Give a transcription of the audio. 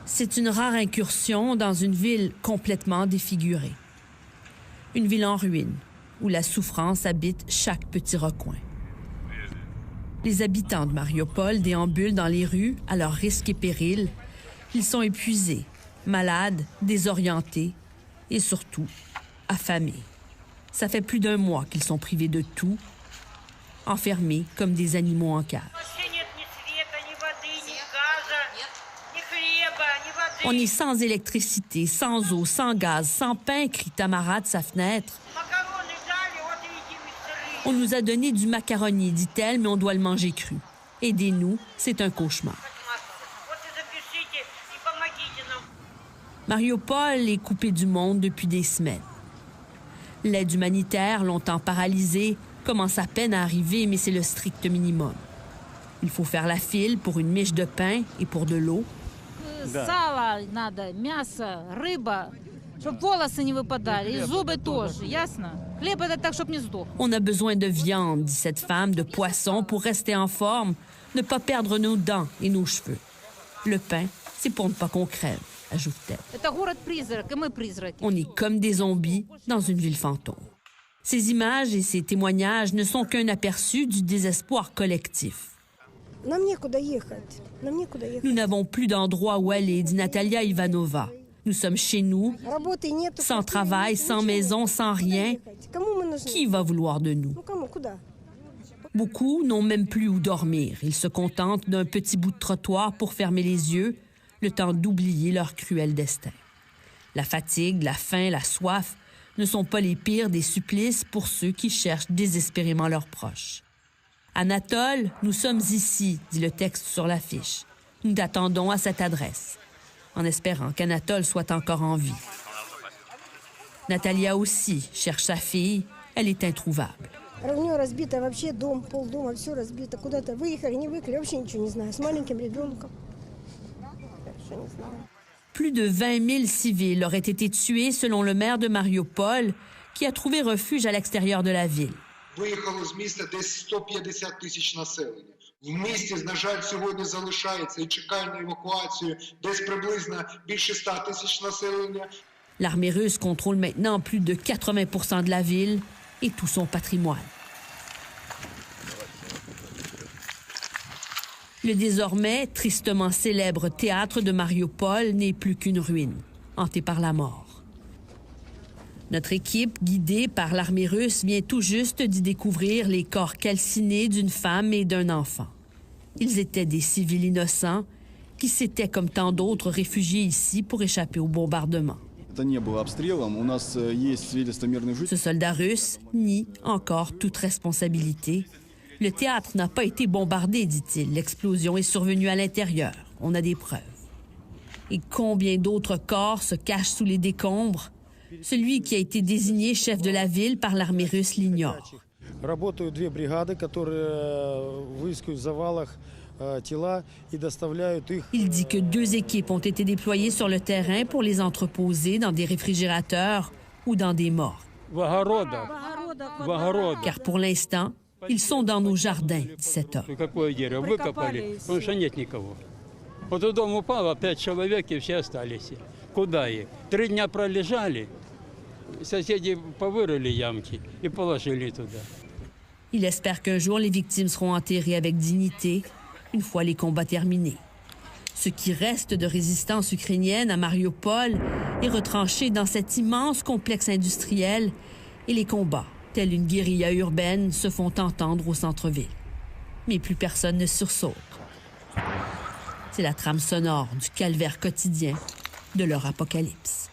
C'est une rare incursion dans une ville complètement défigurée. Une ville en ruine, où la souffrance habite chaque petit recoin. Les habitants de Mariupol déambulent dans les rues à leur risque et péril. Ils sont épuisés, malades, désorientés et surtout affamés. Ça fait plus d'1 mois qu'ils sont privés de tout, enfermés comme des animaux en cage. On est sans électricité, sans eau, sans gaz, sans pain, crie Tamara de sa fenêtre. On nous a donné du macaroni, dit-elle, mais on doit le manger cru. Aidez-nous, c'est un cauchemar. Mariupol est coupé du monde depuis des semaines. L'aide humanitaire, longtemps paralysée, commence à peine à arriver, mais c'est le strict minimum. Il faut faire la file pour une miche de pain et pour de l'eau. Сало надо, мясо, рыба, чтобы волосы не выпадали, и зубы тоже, ясно? Хлеб это так, чтобы не сдох. On a besoin de viande, dit cette femme, de poisson pour rester en forme, ne pas perdre nos dents et nos cheveux. Le pain, c'est pour ne pas qu'on crève, ajoute-t-elle. Это город-призрак, и мы призраки. On est comme des zombies dans une ville fantôme. Ces images et ces témoignages ne sont qu'un aperçu du désespoir collectif. Nous n'avons plus d'endroit où aller, dit Natalia Ivanova. Nous sommes chez nous, sans travail, sans maison, sans rien. Qui va vouloir de nous? Beaucoup n'ont même plus où dormir. Ils se contentent d'un petit bout de trottoir pour fermer les yeux, le temps d'oublier leur cruel destin. La fatigue, la faim, la soif ne sont pas les pires des supplices pour ceux qui cherchent désespérément leurs proches. Anatole, nous sommes ici, dit le texte sur l'affiche. Nous t'attendons à cette adresse, en espérant qu'Anatole soit encore en vie. Natalia aussi cherche sa fille. Elle est introuvable. Plus de 20 000 civils auraient été tués selon le maire de Mariupol, qui a trouvé refuge à l'extérieur de la ville. Виїхало з міста десь 150 тисяч населення. В місті, на жаль, сьогодні залишається і чекає на евакуацію десь приблизно більше 100 тисяч населення. L'armée russe contrôle maintenant plus de 80% de la ville et tout son patrimoine. Le désormais tristement célèbre théâtre de Mariupol n'est plus qu'une ruine, hantée par la mort. Notre équipe, guidée par l'armée russe, vient tout juste d'y découvrir les corps calcinés d'une femme et d'un enfant. Ils étaient des civils innocents qui s'étaient, comme tant d'autres, réfugiés ici pour échapper au bombardement. Ce soldat russe nie encore toute responsabilité. Le théâtre n'a pas été bombardé, dit-il. L'explosion est survenue à l'intérieur. On a des preuves. Et combien d'autres corps se cachent sous les décombres? Celui qui a été désigné chef de la ville par l'armée russe l'ignore. Il dit que 2 équipes ont été déployées sur le terrain pour les entreposer dans des réfrigérateurs ou dans des morgues. Car pour l'instant, ils sont dans nos jardins, dit cet homme. Куда их? 3 дня пролежали, соседи повырыли ямки и положили туда. Il espère qu'un jour, les victimes seront enterrées avec dignité, une fois les combats terminés. Ce qui reste de résistance ukrainienne à Mariupol est retranché dans cet immense complexe industriel et les combats, tels une guérilla urbaine, se font entendre au centre-ville. Mais plus personne ne sursaute. C'est la trame sonore du calvaire quotidien de leur apocalypse.